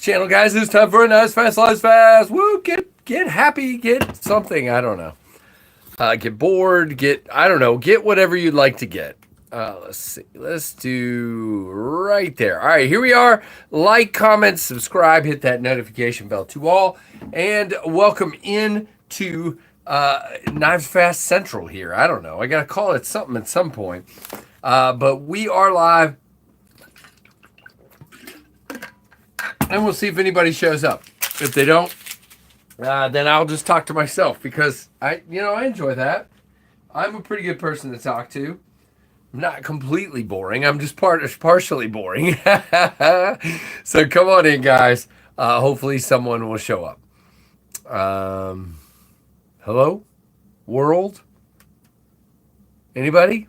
LivesFAST channel, guys. It's time for a KnivesFAST LivesFAST. Woo! Get happy, get something. I don't know. Get bored. I don't know. Get whatever you'd like to get. Let's see. Let's do right there. All right, here we are. Like, comment, subscribe, hit that notification bell to all, and welcome in to KnivesFAST Central here. I don't know. I gotta call it something at some point. But we are live. And we'll see if anybody shows up. If they don't, then I'll just talk to myself because I enjoy that. I'm a pretty good person to talk to. I'm not completely boring. I'm just partially boring. So come on in, guys. Hopefully someone will show up. Hello, world. Anybody?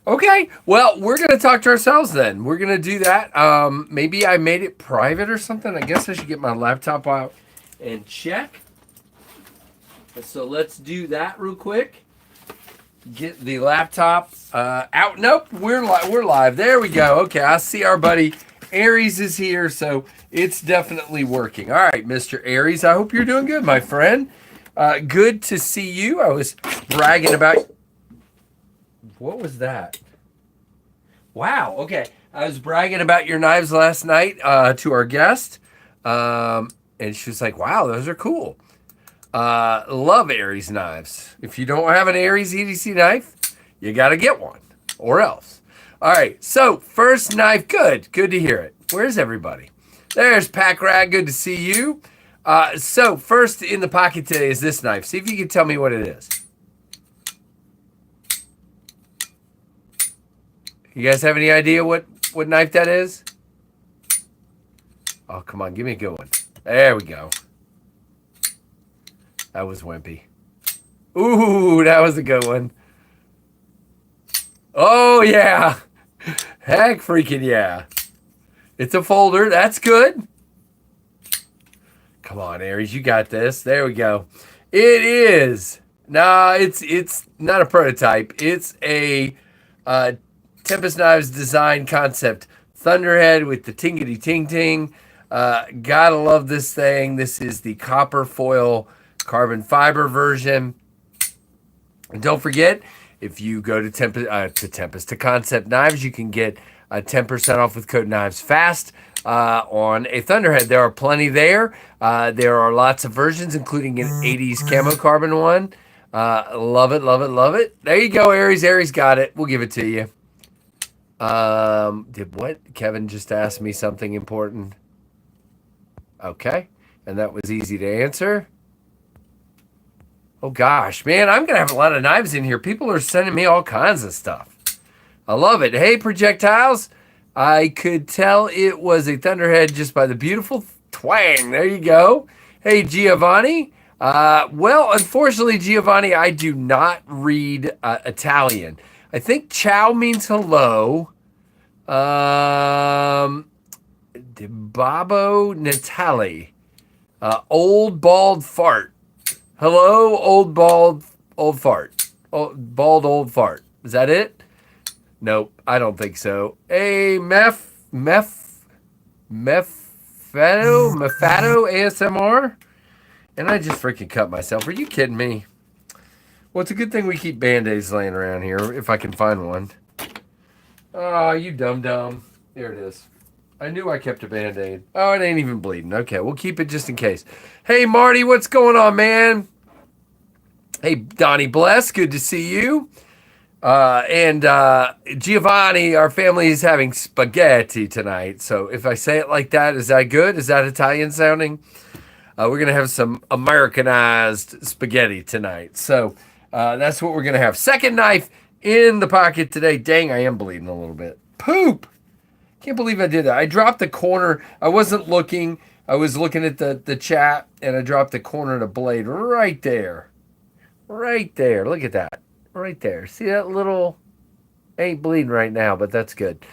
Okay, well, we're going to talk to ourselves then. We're going to do that. Maybe I made it private or something. I guess I should get my laptop out and check. So let's do that real quick. Get the laptop out. Nope, we're live. There we go. Okay, I see our buddy Aries is here, so it's definitely working. All right, Mr. Aries, I hope you're doing good, my friend. Good to see you. I was bragging about... What was that? Wow. Okay. I was bragging about your knives last night to our guest. And she was like, wow, those are cool. Love Aries knives. If you don't have an Aries EDC knife, you got to get one or else. All right. So first knife. Good. Good to hear it. Where's everybody? There's Pack Rag. Good to see you. So first in the pocket today is this knife. See if you can tell me what it is. You guys have any idea what knife that is? Oh, come on. Give me a good one. There we go. That was wimpy. Ooh, that was a good one. Oh, yeah. Heck freaking yeah. It's a folder. That's good. Come on, Aries. You got this. There we go. It is. Nah, it's not a prototype. It's a... Tempest Knives design concept Thunderhead with the tingity ting ting. Gotta love this thing. This is the copper foil carbon fiber version. And don't forget, if you go to to Concept Knives, you can get 10% off with code KnivesFAST on a Thunderhead. There are plenty there. There are lots of versions, including an 80s camo carbon one. Love it, love it, love it. There you go, Aries. Aries got it. We'll give it to you. Did what? Kevin just asked me something important. Okay. And that was easy to answer. Oh gosh, man, I'm going to have a lot of knives in here. People are sending me all kinds of stuff. I love it. Hey, projectiles. I could tell it was a Thunderhead just by the beautiful twang. There you go. Hey, Giovanni. Well, unfortunately, Giovanni, I do not read Italian. I think ciao means hello. Babbo Natali. Old bald fart. Hello, old fart. Old fart. Is that it? Nope, I don't think so. Hey, Mefado ASMR. And I just freaking cut myself. Are you kidding me? Well, it's a good thing we keep Band-Aids laying around here, if I can find one. Oh, you dum-dum. There it is. I knew I kept a Band-Aid. Oh, it ain't even bleeding. Okay, we'll keep it just in case. Hey, Marty, what's going on, man? Hey, Donnie Bless, good to see you. And Giovanni, our family is having spaghetti tonight. So if I say it like that, is that good? Is that Italian sounding? We're going to have some Americanized spaghetti tonight. So that's what we're going to have. Second knife in the pocket today. Dang, I am bleeding a little bit. Poop. Can't believe I did that. I dropped the corner. I wasn't looking. I was looking at the chat, and I dropped the corner of the blade right there. Right there. Look at that. Right there. See that little... Ain't bleeding right now, but that's good.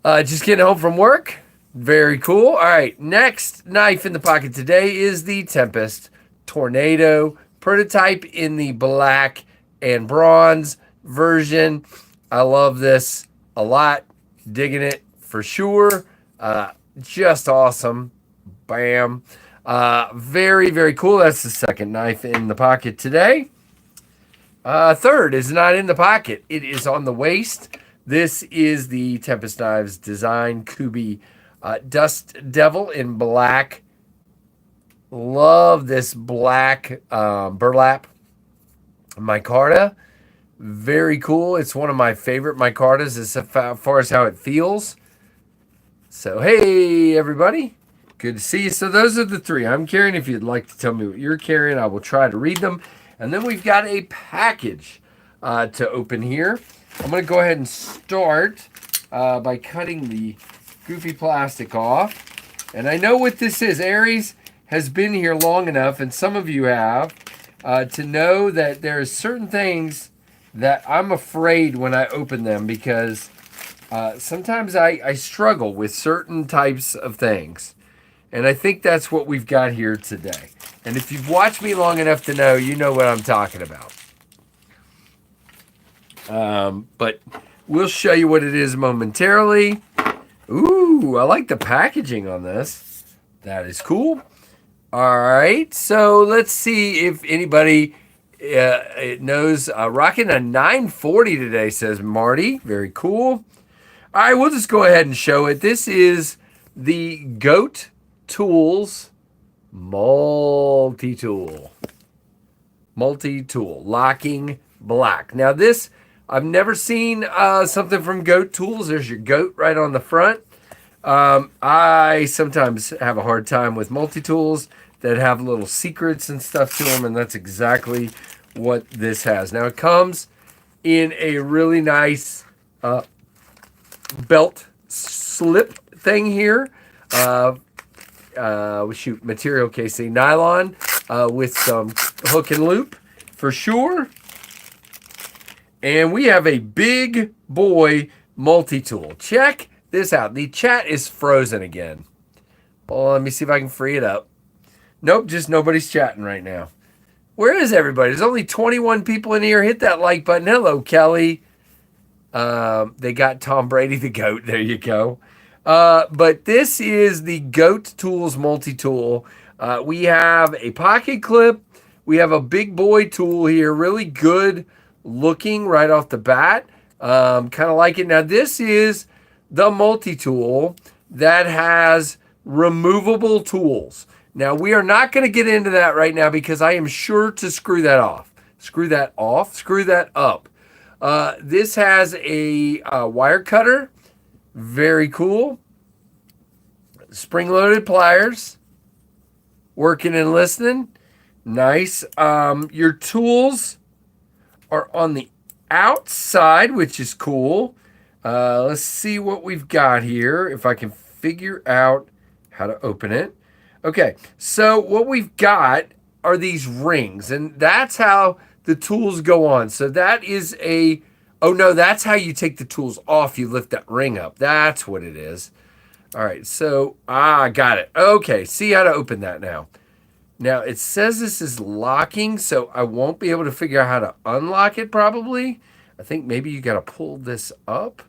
Just getting home from work. Very cool. All right, next knife in the pocket today is the Tempest Tornado prototype in the black and bronze version. I love this a lot. Digging it for sure. Just awesome. Bam. Very, very cool. That's the second knife in the pocket today. Third is not in the pocket. It is on the waist. This is the Tempest Knives Design Kubi Dust Devil in black. Love this black burlap micarta. Very cool. It's one of my favorite micartas as far as how it feels. So, hey, everybody. Good to see you. So those are the three I'm carrying. If you'd like to tell me what you're carrying, I will try to read them. And then we've got a package to open here. I'm going to go ahead and start by cutting the goofy plastic off. And I know what this is. Aries has been here long enough, and some of you have, to know that there's certain things that I'm afraid when I open them because sometimes I struggle with certain types of things. And I think that's what we've got here today. And if you've watched me long enough to know, you know what I'm talking about. But we'll show you what it is momentarily. Ooh, I like the packaging on this. That is cool. All right, so let's see if anybody knows. Rocking a 940 today, says Marty. Very cool. All right, we'll just go ahead and show it. This is the Goat Tools multi-tool locking black. Now this, I've never seen something from Goat Tools. There's your goat right on the front. I sometimes have a hard time with multi-tools that have little secrets and stuff to them, and that's exactly what this has. Now it comes in a really nice belt slip thing here. Material casing nylon with some hook and loop for sure. And we have a big boy multi-tool. Check this out. The chat is frozen again. Well, let me see if I can free it up. Nope, just nobody's chatting right now. Where is everybody? There's only 21 people in here. Hit that like button. Hello, Kelly. They got Tom Brady the goat. There you go. But this is the Goat Tools multi-tool. We have a pocket clip. We have a big boy tool here. Really good looking right off the bat. Kind of like it. Now, this is the multi-tool that has removable tools. Now, we are not going to get into that right now because I am sure to screw that off. Screw that off. Screw that up. This has a wire cutter. Very cool. Spring-loaded pliers. Working and listening. Nice. Your tools are on the outside, which is cool. Let's see what we've got here. If I can figure out how to open it. Okay, so what we've got are these rings, and that's how the tools go on. So that is a... Oh, no, that's how you take the tools off. You lift that ring up. That's what it is. All right, so, got it. Okay, see how to open that now. Now, it says this is locking, so I won't be able to figure out how to unlock it probably. I think maybe you got to pull this up.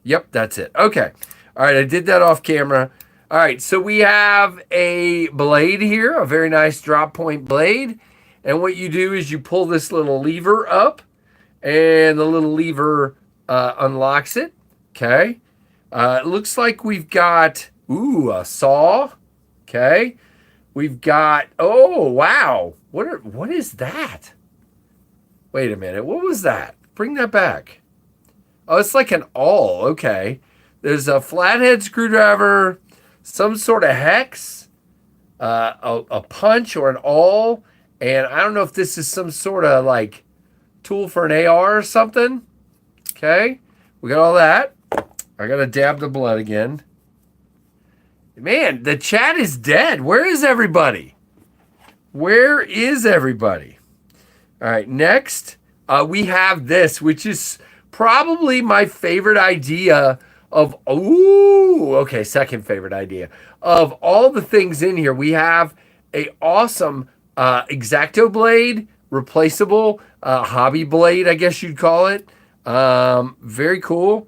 Yep, that's it. Okay. All right, I did that off camera. All right, so we have a blade here, a very nice drop point blade. And what you do is you pull this little lever up, and the little lever unlocks it. Okay. It looks like we've got, a saw. Okay. We've got, oh, wow. What is that? Wait a minute. What was that? Bring that back. Oh, it's like an awl. Okay. There's a flathead screwdriver, some sort of hex, a punch or an awl. And I don't know if this is some sort of like tool for an AR or something. Okay. We got all that. I got to dab the blood again. Man, the chat is dead. Where is everybody? Where is everybody? All right, next, we have this, which is probably my favorite idea of, second favorite idea. Of all the things in here, we have a awesome X-Acto blade, replaceable hobby blade, I guess you'd call it. Very cool.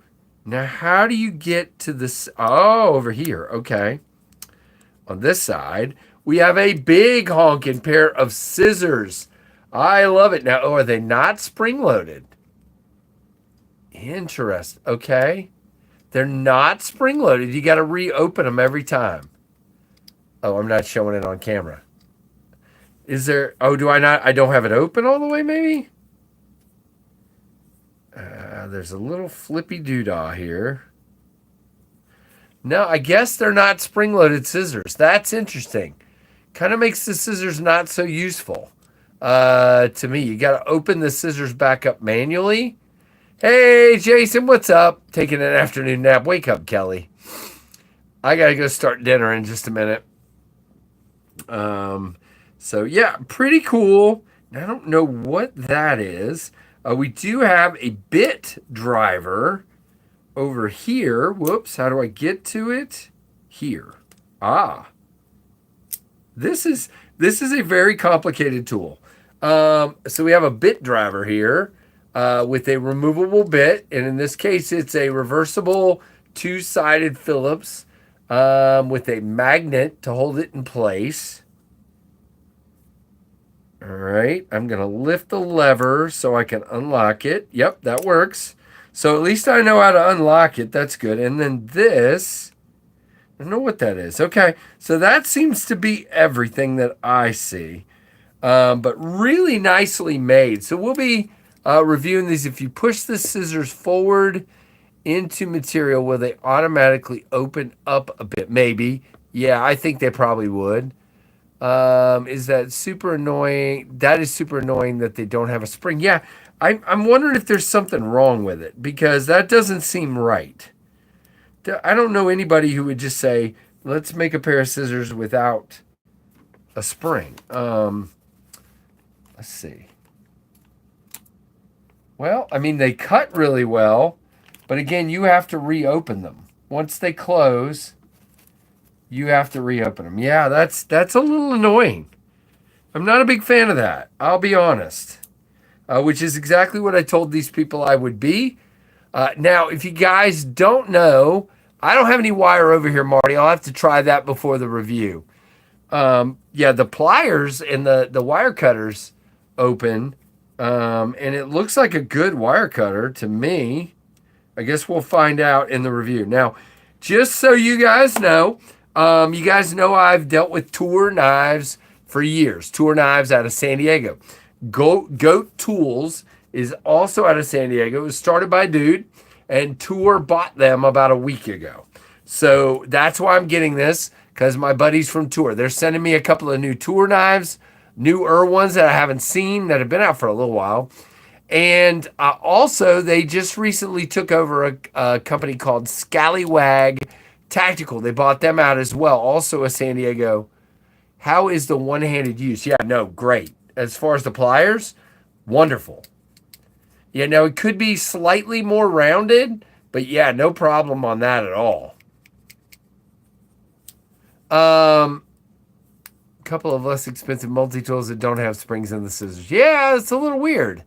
Now, how do you get to this? Oh, over here. Okay. On this side, we have a big honking pair of scissors. I love it. Now, are they not spring-loaded? Interesting. Okay. They're not spring-loaded. You got to reopen them every time. Oh, I'm not showing it on camera. Is there... Oh, do I not... I don't have it open all the way, maybe? There's a little flippy doodah here. No, I guess they're not spring-loaded scissors. That's interesting. Kind of makes the scissors not so useful to me. You got to open the scissors back up manually. Hey, Jason, what's up? Taking an afternoon nap. Wake up, Kelly. I got to go start dinner in just a minute. So, yeah, pretty cool. I don't know what that is. We do have a bit driver over here. Whoops, how do I get to it? Here. This is a very complicated tool. So we have a bit driver here with a removable bit, and in this case, it's a reversible two-sided Phillips with a magnet to hold it in place. All right, I'm going to lift the lever so I can unlock it. Yep, that works. So at least I know how to unlock it. That's good. And then this, I don't know what that is. Okay, so that seems to be everything that I see. But really nicely made. So we'll be reviewing these. If you push the scissors forward into material, will they automatically open up a bit? Maybe. Yeah, I think they probably would. Is that super annoying? That is super annoying that they don't have a spring. Yeah, I'm wondering if there's something wrong with it because that doesn't seem right. I don't know anybody who would just say, let's make a pair of scissors without a spring. Let's see. Well, I mean, they cut really well, but again, you have to reopen them. Once they close, you have to reopen them. Yeah, that's a little annoying. I'm not a big fan of that. I'll be honest. Which is exactly what I told these people I would be. Now, if you guys don't know, I don't have any wire over here, Marty. I'll have to try that before the review. Yeah, the pliers and the wire cutters open, and it looks like a good wire cutter to me. I guess we'll find out in the review. Now, just so you guys know I've dealt with Tour Knives for years. Tour Knives out of San Diego. Goat Tools is also out of San Diego. It was started by a dude, and Tour bought them about a week ago. So that's why I'm getting this, because my buddies from Tour, they're sending me a couple of new Tour knives, newer ones that I haven't seen that have been out for a little while. And also, they just recently took over a company called Scallywag Tactical. They bought them out as well, also a San Diego. How is the one-handed use? Yeah, no, great. As far as the pliers, wonderful. Yeah, now it could be slightly more rounded, but yeah, no problem on that at all. Couple of less expensive multi-tools that don't have springs in the scissors. Yeah, it's a little weird.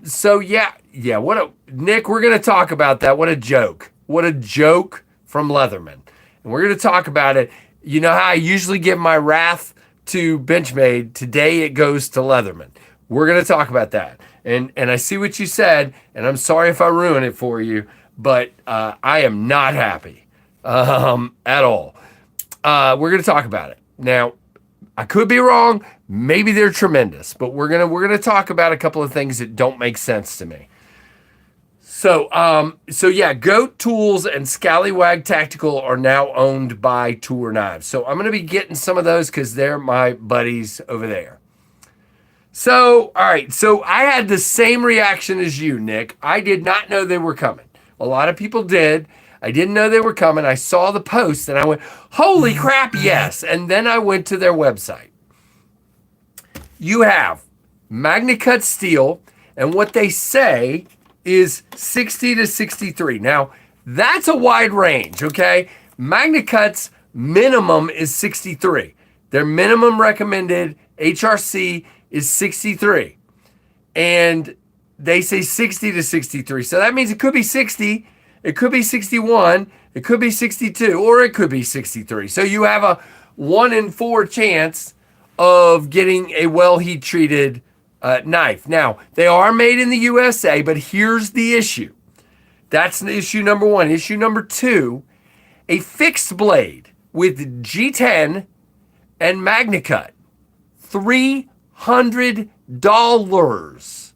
So yeah, Nick, we're going to talk about that. What a joke. What a joke from Leatherman. And we're going to talk about it. You know how I usually give my wrath to Benchmade. Today it goes to Leatherman. We're going to talk about that. And I see what you said, and I'm sorry if I ruin it for you, but I am not happy at all. We're going to talk about it. Now, I could be wrong. Maybe they're tremendous, but we're gonna talk about a couple of things that don't make sense to me. So yeah, Goat Tools and Scallywag Tactical are now owned by Tour Knives. So I'm gonna be getting some of those because they're my buddies over there. So all right, so I had the same reaction as you, Nick. I did not know they were coming. A lot of people did. I didn't know they were coming. I saw the post and I went, holy crap, yes. And then I went to their website. You have Magna Cut steel, and what they say is 60 to 63. Now, that's a wide range, okay? Magna Cut's minimum is 63. Their minimum recommended HRC is 63. And they say 60 to 63. So that means it could be 60. It could be 61. It could be 62, or it could be 63. So you have a 1 in 4 chance of getting a well heat treated knife. Now, they are made in the USA, but here's the issue. That's issue number 1. Issue number 2, a fixed blade with G10 and MagnaCut, $300.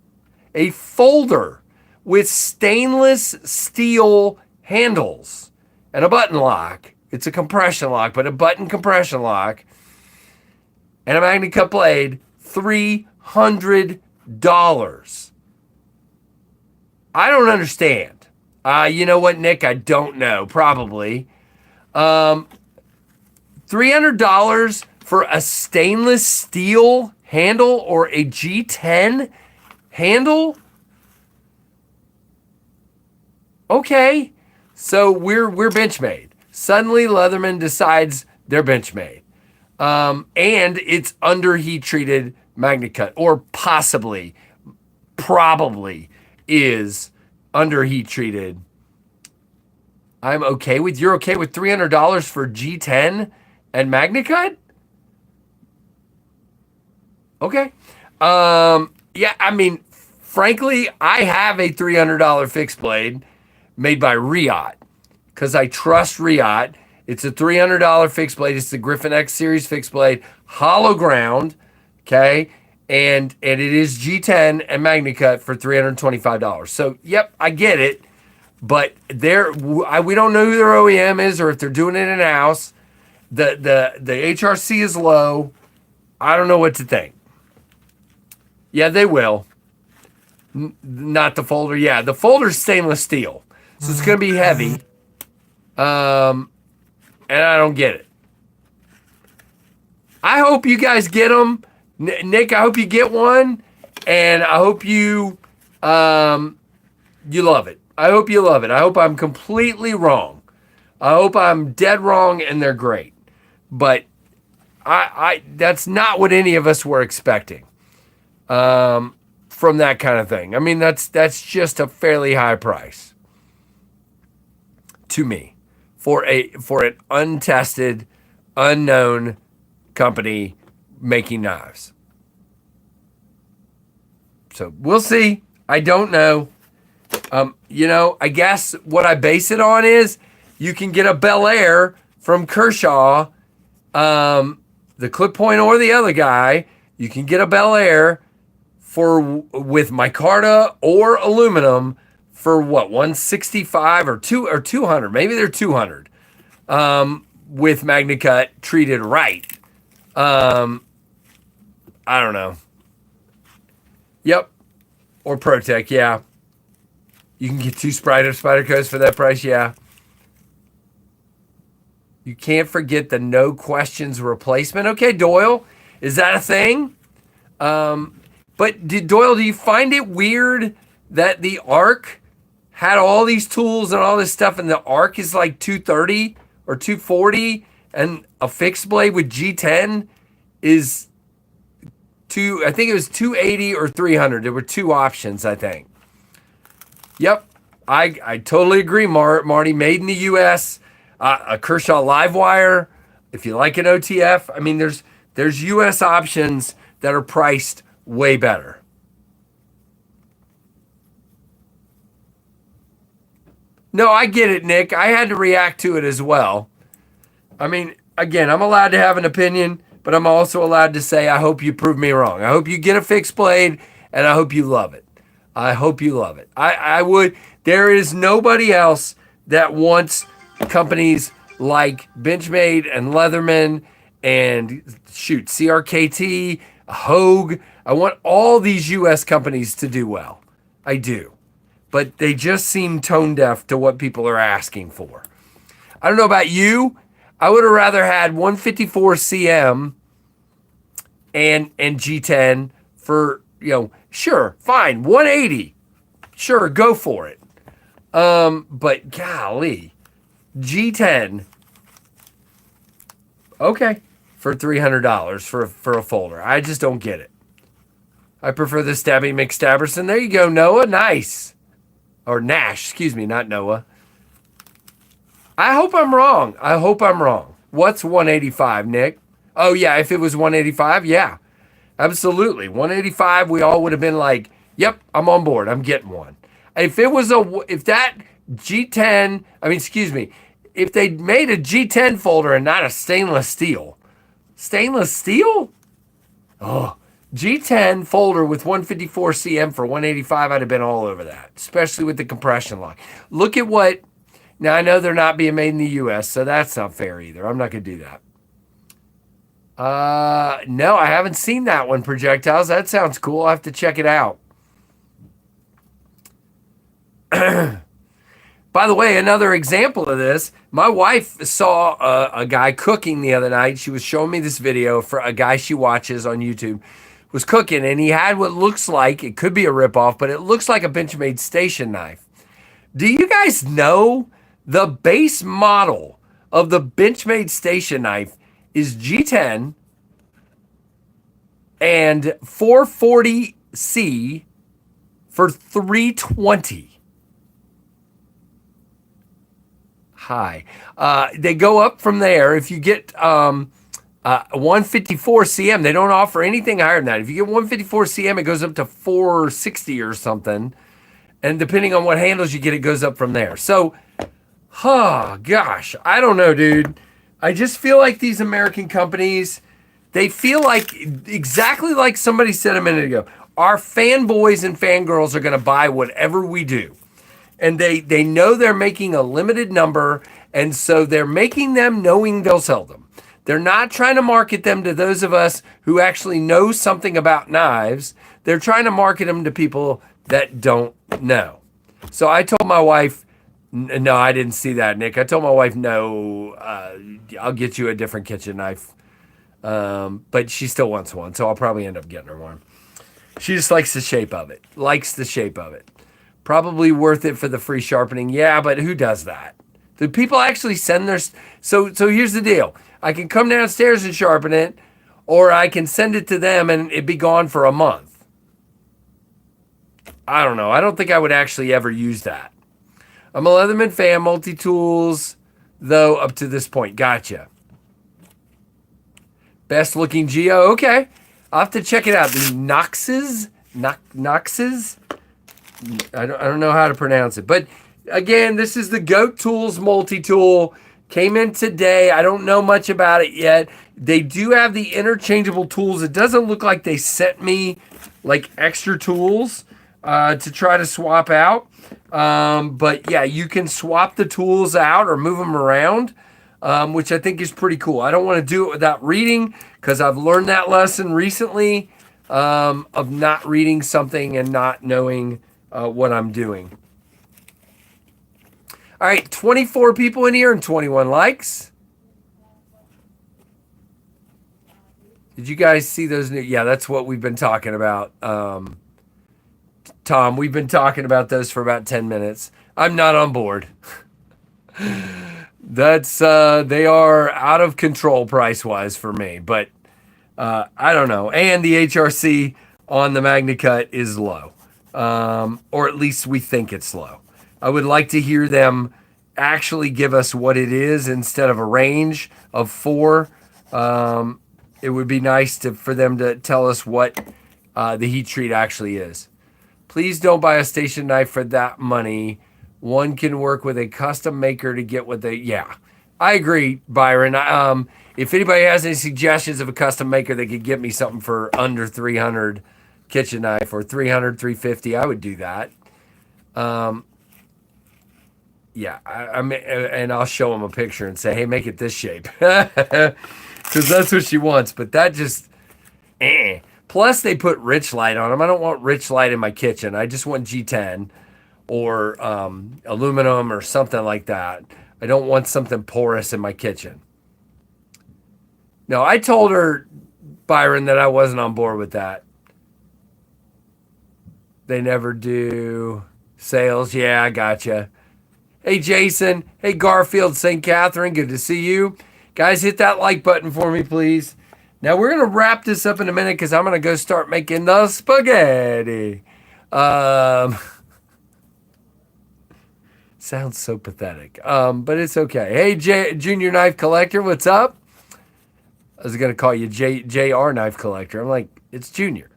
A folder with stainless steel handles and a button lock. It's a compression lock, but a button compression lock and a MagnaCut blade, $300. I don't understand. You know what, Nick? I don't know. Probably. $300 for a stainless steel handle or a G10 handle? Okay. So we're Benchmade. Suddenly Leatherman decides they're Benchmade. And it's under heat treated MagnaCut, or probably is under heat treated. You're okay with $300 for G10 and MagnaCut? Okay. Yeah, I mean, frankly, I have a $300 fixed blade made by Riot because I trust Riot. It's a $300 fixed blade. It's the Griffin X Series fixed blade, hollow ground, okay? And it is G10 and MagnaCut for $325. So, yep, I get it. But we don't know who their OEM is or if they're doing it in-house. The HRC is low. I don't know what to think. Yeah, they will. Not the folder. Yeah, the folder's stainless steel. So it's going to be heavy. And I don't get it. I hope you guys get them. Nick, I hope you get one. And I hope you love it. I hope you love it. I hope I'm completely wrong. I hope I'm dead wrong and they're great. But I that's not what any of us were expecting. From that kind of thing. I mean, that's just a fairly high price to me for an untested, unknown company making knives. So we'll see. I don't know. I guess what I base it on is you can get a Bel Air from Kershaw, the clip point or the other guy. You can get a Bel Air with micarta or aluminum for what, 165 or 200, maybe they're 200, with MagnaCut treated right. I don't know. Yep. Or ProTech, yeah. You can get 2 Spyderco's for that price, yeah. You can't forget the no questions replacement. Okay, Doyle, is that a thing? But Doyle, do you find it weird that the ARC had all these tools and all this stuff, and the ARC is like 230 or 240, and a fixed blade with G10 is I think it was 280 or 300. There were 2 options, I think. Yep, I totally agree, Marty. Made in the U.S., a Kershaw Livewire. If you like an OTF, I mean, there's U.S. options that are priced way better. No, I get it, Nick. I had to react to it as well. I mean, again, I'm allowed to have an opinion, but I'm also allowed to say, I hope you prove me wrong. I hope you get a fixed blade, and I hope you love it. I hope you love it. I would. There is nobody else that wants companies like Benchmade and Leatherman and CRKT, Hogue. I want all these U.S. companies to do well. I do. But they just seem tone deaf to what people are asking for. I don't know about you. I would have rather had 154 CM and G10 for, sure, fine, 180. Sure, go for it. But golly, G10. Okay, for $300 for a folder. I just don't get it. I prefer the Stabby McStabberson. There you go, Noah. Nice. Or Nash, excuse me, not Noah. I hope I'm wrong. I hope I'm wrong. What's 185, Nick? Oh, yeah, if it was 185, yeah. Absolutely. 185, we all would have been like, yep, I'm on board. I'm getting one. If that G10, I mean, excuse me, if they made a G10 folder and not a stainless steel? Oh, G10 folder with 154 cm for 185, I'd have been all over that, especially with the compression lock. Look at what, now I know they're not being made in the US, so that's not fair either. I'm not going to do that. No, I haven't seen that one, Projectiles. That sounds cool. I'll have to check it out. By the way, another example of this, my wife saw a guy cooking the other night. She was showing me this video for a guy she watches on YouTube, was cooking, and he had what looks like, it could be a ripoff, but it looks like a Benchmade station knife. Do you guys know the base model of the Benchmade station knife is G10 and 440C for $320. High. They go up from there. If you get 154 cm, they don't offer anything higher than that. If you get 154 cm, it goes up to 460 or something. And depending on what handles you get, it goes up from there. So, oh gosh, I don't know, dude. I just feel like these American companies, they feel like exactly like somebody said a minute ago. Our fanboys and fangirls are going to buy whatever we do. And they know they're making a limited number, and so they're making them knowing they'll sell them. They're not trying to market them to those of us who actually know something about knives. They're trying to market them to people that don't know. So I told my wife, no, I didn't see that, Nick. I told my wife, no, I'll get you a different kitchen knife. But she still wants one, so I'll probably end up getting her one. She just likes the shape of it. Probably worth it for the free sharpening. Yeah, but who does that? Do people actually send their... So here's the deal. I can come downstairs and sharpen it, or I can send it to them and it'd be gone for a month. I don't know. I don't think I would actually ever use that. I'm a Leatherman fan, multi-tools, though, up to this point. Gotcha. Best looking Geo. Okay. I'll have to check it out. The Noxes? Noxes? I don't know how to pronounce it. But again, this is the Goat Tools multi-tool. Came in today. I don't know much about it yet. They do have the interchangeable tools. It doesn't look like they sent me like extra tools to try to swap out. But yeah, you can swap the tools out or move them around, which I think is pretty cool. I don't want to do it without reading because I've learned that lesson recently of not reading something and not knowing what I'm doing. All right, 24 people in here and 21 likes. Did you guys see those new? Yeah, that's what we've been talking about. Tom, we've been talking about those for about 10 minutes. I'm not on board. That's they are out of control price-wise for me, but I don't know. And the HRC on the MagnaCut is low. Or at least we think it's low. I would like to hear them actually give us what it is instead of a range of 4. It would be nice for them to tell us what the heat treat actually is. Please don't buy a station knife for that money. One can work with a custom maker to get what they... Yeah, I agree, Byron. If anybody has any suggestions of a custom maker that could get me something for under 300 kitchen knife or 300, 350, I would do that. Yeah, and I'll show him a picture and say, hey, make it this shape. Because that's what she wants. But that just, Plus, they put rich light on them. I don't want rich light in my kitchen. I just want G10 or aluminum or something like that. I don't want something porous in my kitchen. No, I told her, Byron, that I wasn't on board with that. They never do sales. Yeah, I gotcha. Hey, Jason. Hey, Garfield, St. Catherine. Good to see you. Guys, hit that like button for me, please. Now, we're going to wrap this up in a minute because I'm going to go start making the spaghetti. Sounds so pathetic. But it's okay. Hey, Junior Knife Collector, what's up? I was going to call you JR Knife Collector. I'm like, it's Junior.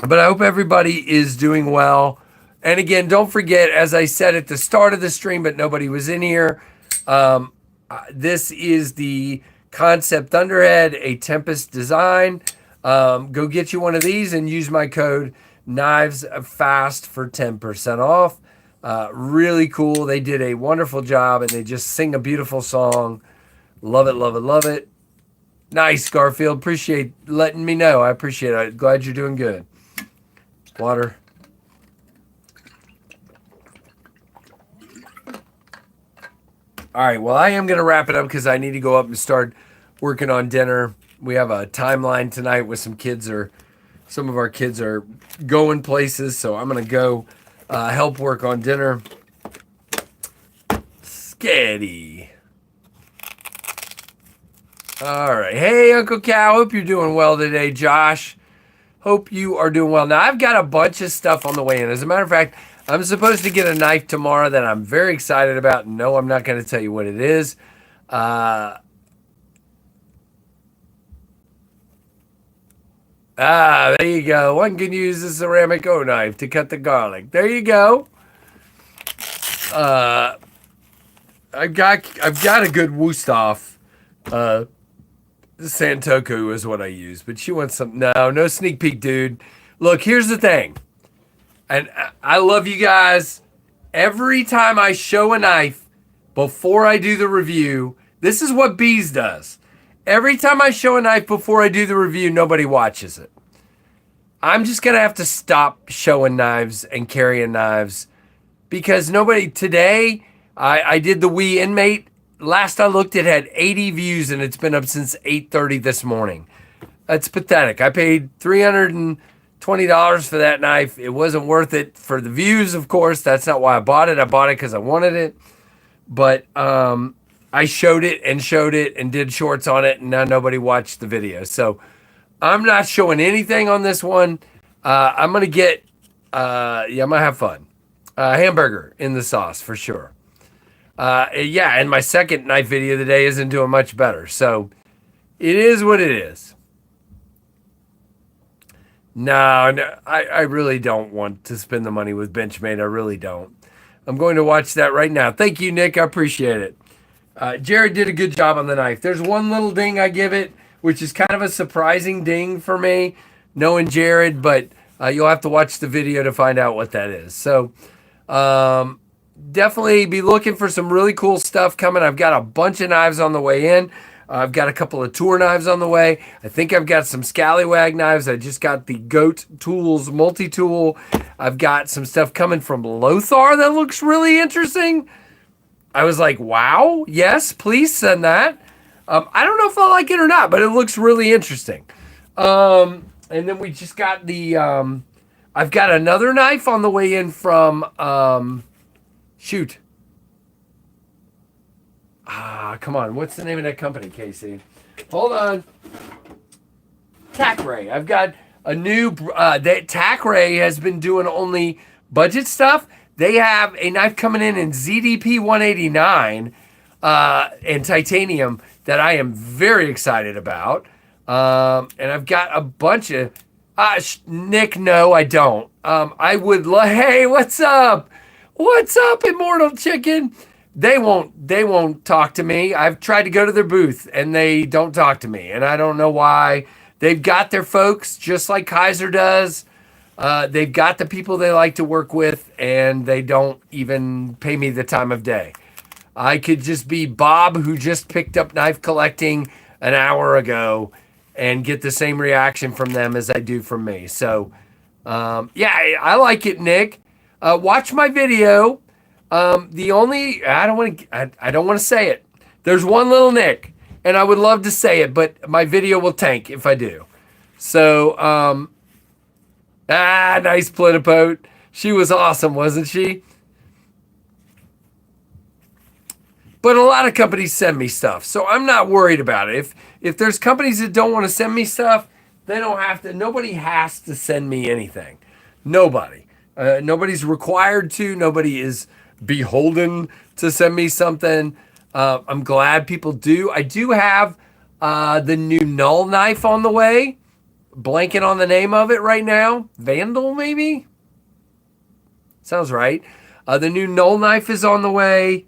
But I hope everybody is doing well. And again, don't forget, as I said at the start of the stream, but nobody was in here, this is the Concept Thunderhead, a Tempest design. Go get you one of these and use my code KnivesFAST for 10% off. Really cool. They did a wonderful job, and they just sing a beautiful song. Love it, love it, love it. Nice, Garfield. Appreciate letting me know. I appreciate it. Glad you're doing good. Water. All right, well, I am going to wrap it up because I need to go up and start working on dinner. We have a timeline tonight with some of our kids are going places, so I'm going to go help work on dinner. Sketty. All right. Hey, Uncle Cal. Hope you're doing well today, Josh. Hope you are doing well. Now, I've got a bunch of stuff on the way in. As a matter of fact, I'm supposed to get a knife tomorrow that I'm very excited about. No, I'm not going to tell you what it is. There you go. One can use a ceramic O knife to cut the garlic. There you go. I've got a good Wusthof. Santoku is what I use, but she wants some. No sneak peek, dude. Look, here's the thing. And I love you guys. Every time I show a knife before I do the review, this is what Bees does. Every time I show a knife before I do the review, nobody watches it. I'm just going to have to stop showing knives and carrying knives because today, I did the Wii Inmate. Last I looked, it had 80 views and it's been up since 8:30 this morning. That's pathetic. I paid $320 for that knife. It wasn't worth it for the views, of course. That's not why I bought it. I bought it because I wanted it. But I showed it and did shorts on it, and now nobody watched the video. So I'm not showing anything on this one. I'm going to get, I'm going to have fun. Hamburger in the sauce for sure. And my second knife video today isn't doing much better. So it is what it is. No, I really don't want to spend the money with Benchmade. I really don't. I'm going to watch that right now. Thank you, Nick. I appreciate it. Jared did a good job on the knife. There's one little ding I give it, which is kind of a surprising ding for me, knowing Jared, but you'll have to watch the video to find out what that is. So definitely be looking for some really cool stuff coming. I've got a bunch of knives on the way in. I've got a couple of tour knives on the way. I think I've got some Scallywag knives. I just got the Goat Tools multi-tool. I've got some stuff coming from Lothar that looks really interesting. I was like, wow, yes, please send that. I don't know if I like it or not, but it looks really interesting. And then we just got the, I've got another knife on the way in from, shoot. Come on. What's the name of that company, Casey? Hold on. TacRay. I've got a new, that TacRay has been doing only budget stuff. They have a knife coming in ZDP 189 and titanium that I am very excited about. And I've got a bunch of, Nick, no, I don't. I would, hey, what's up? What's up, Immortal Chicken? They won't talk to me. I've tried to go to their booth and they don't talk to me. And I don't know why. They've got their folks just like Kaiser does. They've got the people they like to work with and they don't even pay me the time of day. I could just be Bob who just picked up knife collecting an hour ago and get the same reaction from them as I do from me. So, I like it, Nick. Watch my video. I don't want to say it. There's one little nick, and I would love to say it, but my video will tank if I do. So, nice plenipote. She was awesome, wasn't she? But a lot of companies send me stuff, so I'm not worried about it. If there's companies that don't want to send me stuff, they don't have to. Nobody has to send me anything. Nobody. Nobody's required to. Nobody is beholden to send me something. I'm glad people do. I do have the new Null knife on the way. Blanking on the name of it right now. Vandal, maybe? Sounds right. The new Null knife is on the way.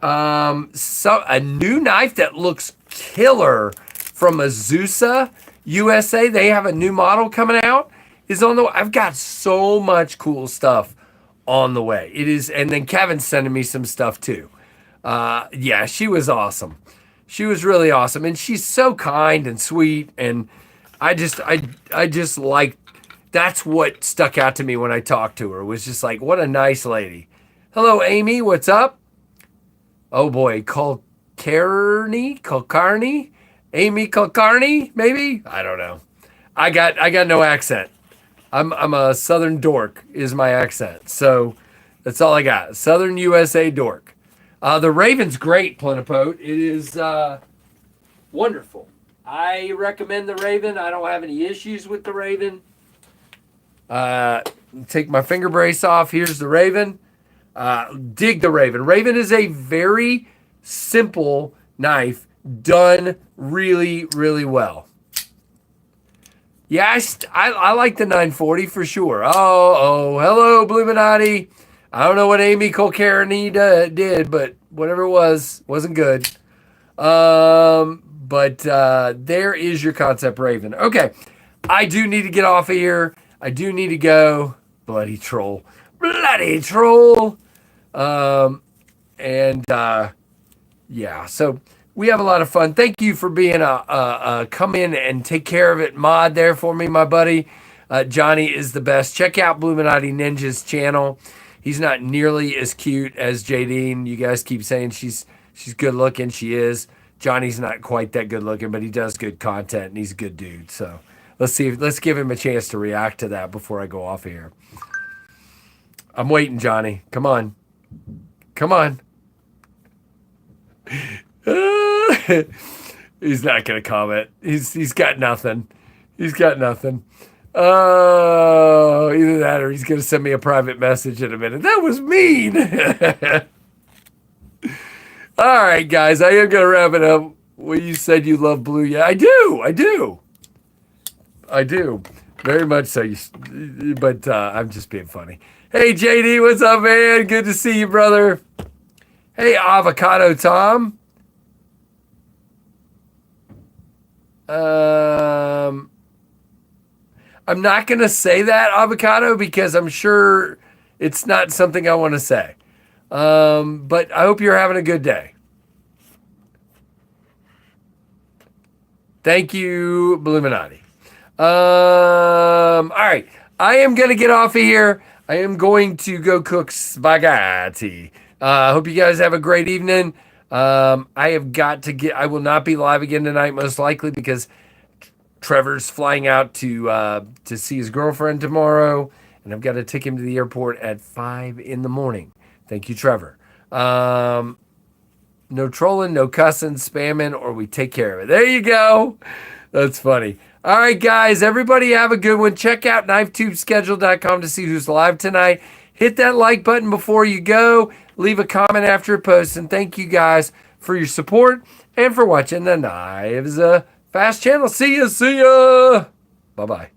A new knife that looks killer from Azusa USA. They have a new model coming out. Is on the way. I've got so much cool stuff on the way. It is, and then Kevin's sending me some stuff too. Yeah, she was awesome. She was really awesome, and she's so kind and sweet. And I just like, that's what stuck out to me when I talked to her. Was just like, what a nice lady. Hello, Amy. What's up? Oh boy, Kulkarni, Amy Kulkarni, maybe. I don't know. I got no accent. I'm a Southern dork is my accent. So that's all I got. Southern USA dork. The Raven's great, Plenipote. It is wonderful. I recommend the Raven. I don't have any issues with the Raven. Take my finger brace off. Here's the Raven. Dig the Raven. Raven is a very simple knife done really, really well. Yeah, I like the 940 for sure. Oh, hello, Bluminati. I don't know what Amy Kulkarni did, but whatever it was, wasn't good. But there is your concept Raven. Okay, I do need to get off of here. I do need to go. Bloody troll. Bloody troll. Yeah, so we have a lot of fun. Thank you for being a come in and take care of it mod there for me, my buddy. Johnny is the best. Check out Bluminati Ninja's channel. He's not nearly as cute as Jadine. You guys keep saying she's good looking. She is. Johnny's not quite that good looking, but he does good content and he's a good dude. So let's give him a chance to react to that before I go off here. I'm waiting, Johnny. Come on. Come on. He's not gonna comment. He's got nothing. He's got nothing. Oh, either that or he's gonna send me a private message in a minute. That was mean. All right, guys, I am gonna wrap it up. Well, you said you love blue. Yeah, I do. Very much so. But I'm just being funny. Hey, JD, what's up, man? Good to see you, brother. Hey, Avocado Tom. I'm not going to say that, Avocado, because I'm sure it's not something I want to say. But I hope you're having a good day. Thank you, Bluminati. All right. I am going to get off of here. I am going to go cook spaghetti. Hope you guys have a great evening. I will not be live again tonight, most likely, because Trevor's flying out to see his girlfriend tomorrow, and I've got to take him to the airport at 5 a.m. Thank you, Trevor. No trolling, no cussing, spamming, or we take care of it. There you go. That's funny. All right, guys, everybody have a good one. Check out KnifeTubeSchedule.com to see who's live tonight. Hit that like button before you go. Leave a comment after a post. And thank you guys for your support and for watching the Knives Fast channel. See ya. Bye-bye.